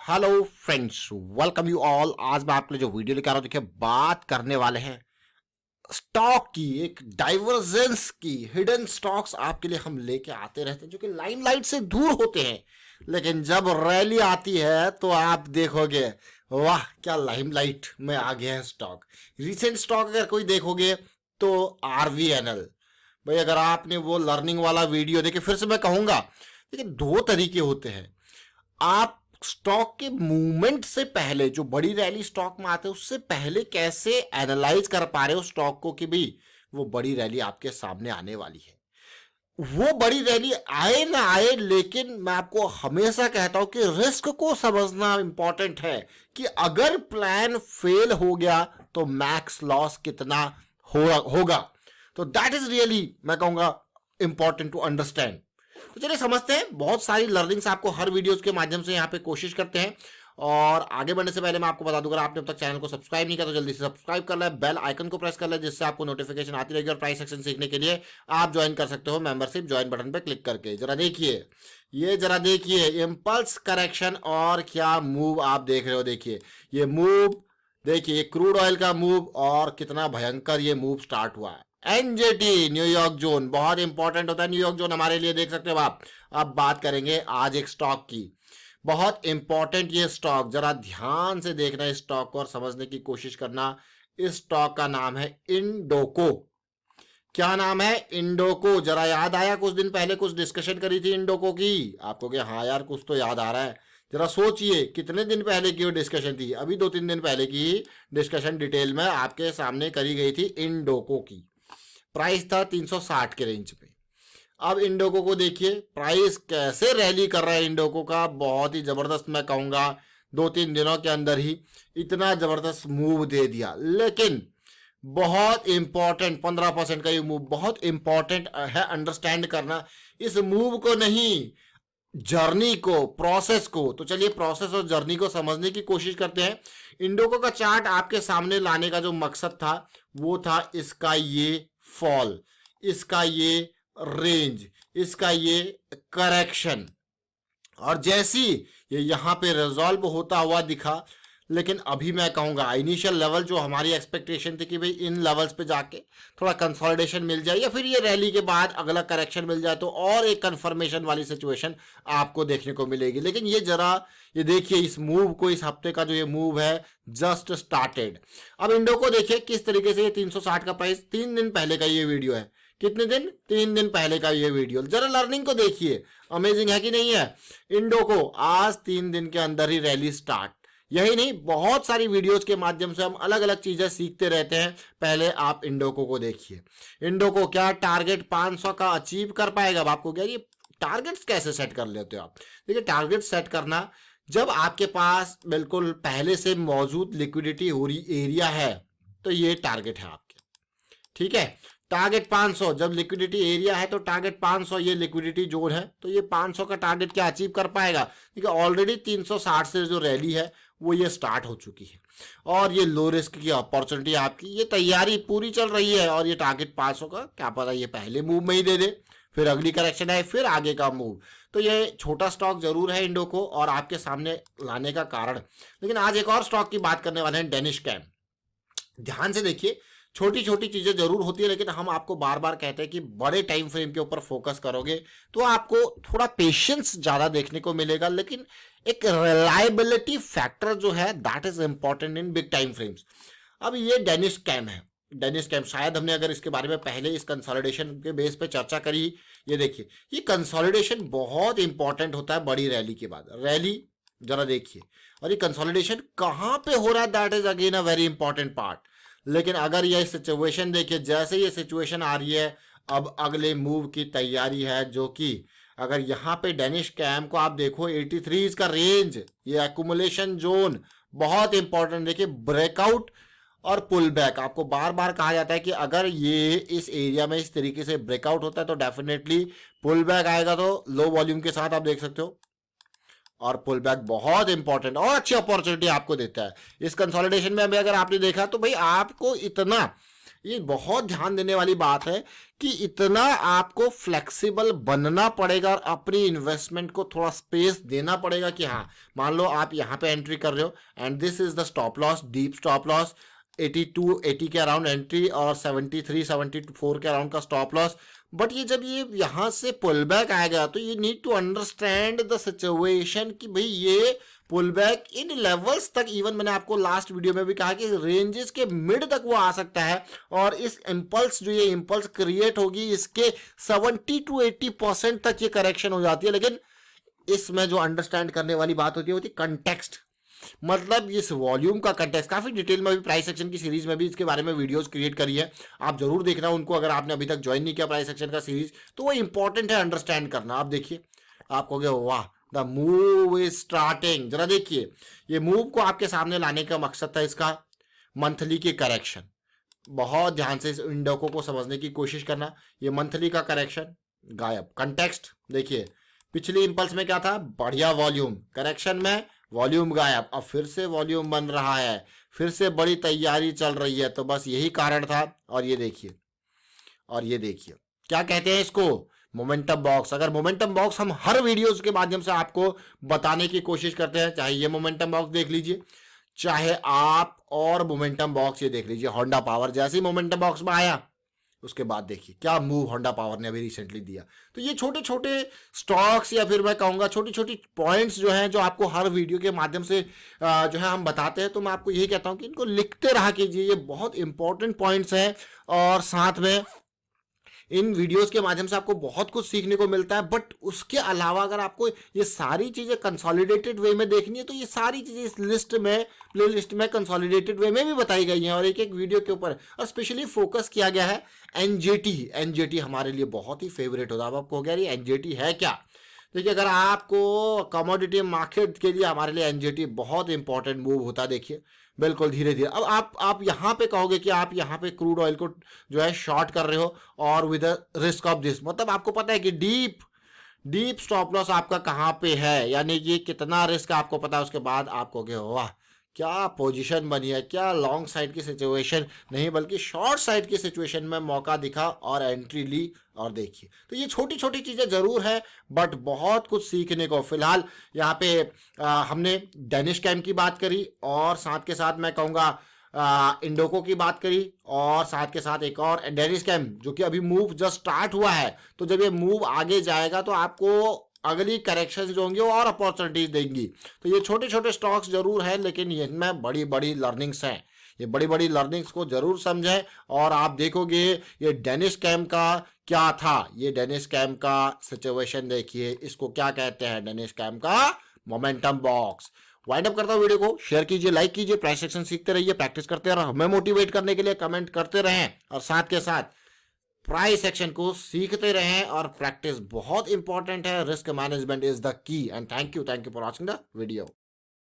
Hello friends, welcome you all. आज मैं आपके लिए जो वीडियो लेकर आ रहा हूं, देखिए बात करने वाले हैं स्टॉक की, एक डाइवर्जेंस की। हिडन स्टॉक्स आपके लिए हम लेके आते रहते हैं जो कि लाइमलाइट से दूर होते हैं, लेकिन जब रैली आती है तो आप देखोगे वाह क्या लाइमलाइट में आ गया है स्टॉक। रिसेंट स्टॉक अगर कोई देखोगे तो आरवीएनएल। भाई अगर आपने वो लर्निंग वाला वीडियो देखे, फिर से मैं कहूंगा देखिए दो तरीके होते हैं। आप स्टॉक के मूवमेंट से पहले जो बड़ी रैली स्टॉक में आते हैं उससे पहले कैसे एनालाइज कर पा रहे हो स्टॉक को कि भी वो बड़ी रैली आपके सामने आने वाली है। वो बड़ी रैली आए ना आए, लेकिन मैं आपको हमेशा कहता हूं कि रिस्क को समझना इंपॉर्टेंट है कि अगर प्लान फेल हो गया तो मैक्स लॉस कितना होगा। तो दैट इज रियली मैं कहूंगा इंपॉर्टेंट टू अंडरस्टैंड। तो चलिए समझते हैं। बहुत सारी लर्निंग्स आपको हर वीडियोस के माध्यम से यहाँ पे कोशिश करते हैं। और आगे बढ़ने से पहले मैं आपको बता दूं, अगर आपने अब तक चैनल को सब्सक्राइब नहीं किया तो जल्दी से सब्सक्राइब कर ले, बेल आइकन को प्रेस कर ले, जिससे आपको नोटिफिकेशन आती रहेगी। और प्राइस एक्शन सीखने के लिए आप ज्वाइन कर सकते हो मेंबरशिप ज्वाइन बटन पे क्लिक करके। जरा देखिए इम्पल्स करेक्शन और क्या मूव आप देख रहे हो। देखिए ये मूव, देखिए क्रूड ऑयल का मूव और कितना भयंकर ये मूव स्टार्ट हुआ है। एनजेटी न्यूयॉर्क जोन बहुत इंपॉर्टेंट होता है। न्यूयॉर्क जोन हमारे लिए देख सकते हो आप। अब बात करेंगे आज एक स्टॉक की, बहुत इंपॉर्टेंट ये स्टॉक। जरा ध्यान से देखना इस स्टॉक को और समझने की कोशिश करना। इस स्टॉक का नाम है इंडोको। क्या नाम है? इंडोको। जरा याद आया? कुछ दिन पहले कुछ डिस्कशन करी थी इंडोको की आपको कि हाँ यार कुछ तो याद आ रहा है। जरा सोचिए कितने दिन पहले की वो डिस्कशन थी। अभी 2-3 दिन पहले की डिस्कशन डिटेल में आपके सामने करी गई थी इंडोको की। प्राइस था 360 के रेंज पे। अब इंडोको को देखिए प्राइस कैसे रैली कर रहा है। इंडोको का बहुत ही जबरदस्त, मैं कहूंगा 2-3 दिनों के अंदर ही इतना जबरदस्त मूव दे दिया। लेकिन बहुत इंपॉर्टेंट 15% का ये मूव बहुत इंपॉर्टेंट है अंडरस्टैंड करना। इस मूव को नहीं, जर्नी को, प्रोसेस को। तो चलिए प्रोसेस और जर्नी को समझने की कोशिश करते हैं। इंडोको का चार्ट आपके सामने लाने का जो मकसद था वो था इसका ये फॉल, इसका ये रेंज, इसका ये करेक्शन। और जैसी ये यहां पे रिजॉल्व होता हुआ दिखा, लेकिन अभी मैं कहूंगा इनिशियल लेवल जो हमारी एक्सपेक्टेशन थी कि भाई इन लेवल्स पे जाके थोड़ा कंसोलिडेशन मिल जाए या फिर ये रैली के बाद अगला करेक्शन मिल जाए तो और एक कंफर्मेशन वाली सिचुएशन आपको देखने को मिलेगी। लेकिन ये देखिए इस मूव को, इस हफ्ते का जो ये मूव है जस्ट स्टार्टेड। अब इंडो को देखिए किस तरीके से ये 360 का प्राइस 3 दिन पहले का ये वीडियो है। कितने दिन? 3 दिन पहले का ये वीडियो। जरा लर्निंग को देखिए, अमेजिंग है कि नहीं है। इंडो को आज 3 दिन के अंदर ही रैली स्टार्ट। यही नहीं, बहुत सारी वीडियोस के माध्यम से हम अलग अलग चीजें सीखते रहते हैं। पहले आप इंडोको को देखिए। इंडोको क्या टारगेट 500 का अचीव कर पाएगा? अब आपको क्या ये टारगेट्स कैसे सेट कर लेते हो आप? देखिए टारगेट सेट करना, जब आपके पास बिल्कुल पहले से मौजूद लिक्विडिटी हो रही एरिया है तो ये टारगेट है आपके। ठीक है, टारगेट 500, जब लिक्विडिटी एरिया है तो टारगेट 500, ये लिक्विडिटी जोन है तो ये 500 का टारगेट क्या अचीव कर पाएगा? ठीक है, ऑलरेडी 360 से जो रैली है वो ये स्टार्ट हो चुकी है और ये लो रिस्क की अपॉर्चुनिटी आपकी, ये तैयारी पूरी चल रही है। और ये टारगेट 500 का क्या पता ये पहले मूव में ही दे दे, फिर अगली करेक्शन आए, फिर आगे का मूव। तो ये छोटा स्टॉक जरूर है इंडोको और आपके सामने लाने का कारण। लेकिन आज एक और स्टॉक की बात करने वाले हैं, डेनिश कैम। ध्यान से देखिए, छोटी छोटी चीजें जरूर होती है, लेकिन हम आपको बार बार कहते हैं कि बड़े टाइम फ्रेम के ऊपर फोकस करोगे तो आपको थोड़ा पेशेंस ज्यादा देखने को मिलेगा। लेकिन एक रिलायबिलिटी फैक्टर जो है that is important in big time frames. अब ये डेनिश कैम है। डेनिश कैम शायद हमने अगर इसके बारे में पहले इस कंसोलिडेशन के बेस पे चर्चा करी। ये देखिए ये कंसोलिडेशन बहुत इंपॉर्टेंट होता है बड़ी रैली के बाद। रैली जरा देखिए, और ये कंसोलिडेशन कहां पे हो रहा है that is again a very important part. लेकिन अगर ये सिचुएशन देखिए, जैसे ये सिचुएशन आ रही है अब अगले मूव की तैयारी है, जो कि अगर यहाँ पे डेनिश कैम को आप देखो 83 इसका रेंज, ये एक्यूमुलेशन जोन बहुत इंपॉर्टेंट। देखिए ब्रेकआउट और पुल बैक, आपको बार बार कहा जाता है कि अगर ये इस एरिया में इस तरीके से ब्रेकआउट होता है तो डेफिनेटली पुल बैक आएगा। तो लो वॉल्यूम के साथ आप देख सकते हो, और पुल बैक बहुत इंपॉर्टेंट और अच्छी अपॉर्चुनिटी आपको देता है। इस कंसोलिडेशन में अभी अगर आपने देखा तो भाई आपको इतना ये बहुत ध्यान देने वाली बात है कि इतना आपको फ्लेक्सिबल बनना पड़ेगा और अपनी इन्वेस्टमेंट को थोड़ा स्पेस देना पड़ेगा कि हाँ, मान लो आप यहाँ पे एंट्री कर रहे हो and this is the stop loss, deep stop loss 80 के अराउंड एंट्री और 74 के अराउंड का स्टॉप लॉस। बट ये जब ये यहाँ से पुल बैक आएगा तो you need to understand the situation कि भाई ये पुल बैक इन लेवल्स तक, इवन मैंने आपको लास्ट वीडियो में भी कहा कि रेंजेस के मिड तक वो आ सकता है और इस इम्पल्स जो ये इम्पल्स क्रिएट होगी इसके 70 to 80% तक ये करेक्शन हो जाती है। लेकिन इसमें जो अंडरस्टैंड करने वाली बात होती है वो कंटेक्स्ट, मतलब इस वॉल्यूम का कंटेक्स्ट। काफी डिटेल में भी प्राइस सेक्शन की सीरीज में भी इसके बारे में वीडियोस क्रिएट करी है, आप जरूर देखना उनको अगर आपने अभी तक ज्वाइन नहीं किया प्राइस सेक्शन का सीरीज, तो वो इंपॉर्टेंट है अंडरस्टैंड करना। आप देखिए, आप कहोगे वाह द मूव इज स्टार्टिंग। जरा देखिए, ये मूव को आपके सामने लाने का मकसद था इसका मंथली की करेक्शन। बहुत ध्यान से इस इंडेक्स को समझने की कोशिश करना। ये मंथली का करेक्शन गायब, कंटेक्स्ट देखिए, पिछली इंपल्स में क्या था, बढ़िया वॉल्यूम, करेक्शन में वॉल्यूम गायब, अब फिर से वॉल्यूम बन रहा है, फिर से बड़ी तैयारी चल रही है। तो बस यही कारण था। और ये देखिए, और ये देखिए क्या कहते हैं इसको, मोमेंटम बॉक्स। अगर मोमेंटम बॉक्स हम हर वीडियोस के माध्यम से आपको बताने की कोशिश करते हैं, चाहे ये मोमेंटम बॉक्स देख लीजिए, चाहे आप और मोमेंटम बॉक्स ये देख लीजिए, होंडा पावर जैसे ही मोमेंटम बॉक्स में आया उसके बाद देखिए क्या मूव होंडा पावर ने अभी रिसेंटली दिया। तो ये छोटे छोटे स्टॉक्स या फिर मैं कहूँगा छोटी छोटी पॉइंट्स जो हैं, जो आपको हर वीडियो के माध्यम से जो है हम बताते हैं, तो मैं आपको यही कहता हूँ कि इनको लिखते रहा कीजिए, ये बहुत इंपॉर्टेंट पॉइंट्स हैं। और साथ में इन वीडियोस के माध्यम से आपको बहुत कुछ सीखने को मिलता है। बट उसके अलावा अगर आपको ये सारी चीज़ें कंसोलिडेटेड वे में देखनी है तो ये सारी चीज़ें इस लिस्ट में, प्ले लिस्ट में कंसोलिडेटेड वे में भी बताई गई हैं और एक एक वीडियो के ऊपर और स्पेशली फोकस किया गया है। एनजेटी हमारे लिए बहुत ही फेवरेट होता है। अब आपको हो गया ये एनजेटी है क्या। देखिए, अगर आपको कमोडिटी मार्केट के लिए हमारे लिए एनजेटी बहुत इंपॉर्टेंट मूव होता है। देखिए बिल्कुल धीरे धीरे, अब आप यहाँ पे कहोगे कि आप यहाँ पे क्रूड ऑयल को जो है शॉर्ट कर रहे हो और विद रिस्क ऑफ दिस, मतलब आपको पता है कि डीप स्टॉप लॉस आपका कहाँ पे है, यानी कि कितना रिस्क आपको पता है। उसके बाद आप कहोगे वाह क्या पोजीशन बनी है, क्या लॉन्ग साइड की सिचुएशन नहीं बल्कि शॉर्ट साइड की सिचुएशन में मौका दिखा और एंट्री ली। और देखिए, तो ये छोटी छोटी चीज़ें ज़रूर है बट बहुत कुछ सीखने को। फिलहाल यहाँ पे हमने डेनिश कैम की बात करी और साथ के साथ मैं कहूँगा इंडोको की बात करी और साथ के साथ एक और डेनिश कैम जो कि अभी मूव जस्ट स्टार्ट हुआ है। तो जब ये मूव आगे जाएगा तो आपको अगली करेक्शन जो होंगी वो और अपॉर्चुनिटीज देंगी। तो ये छोटे छोटे स्टॉक्स जरूर हैं लेकिन इनमें बड़ी बड़ी लर्निंग्स हैं। ये बड़ी बड़ी लर्निंग्स को जरूर समझें। और आप देखोगे ये डेनिश कैम का क्या था, ये डेनिश कैम का सिचुएशन देखिए, इसको क्या कहते हैं, डेनिश कैम का मोमेंटम बॉक्स। वाइंड अप करता हूँ वीडियो को, शेयर कीजिए, लाइक कीजिए, प्राइस सेक्शन सीखते रहिए, प्रैक्टिस करते रहिए, हमें मोटिवेट करने के लिए कमेंट करते रहें और साथ के साथ प्राइस सेक्शन को सीखते रहें। और प्रैक्टिस बहुत इंपॉर्टेंट है, risk management is the key. And thank you for watching the video.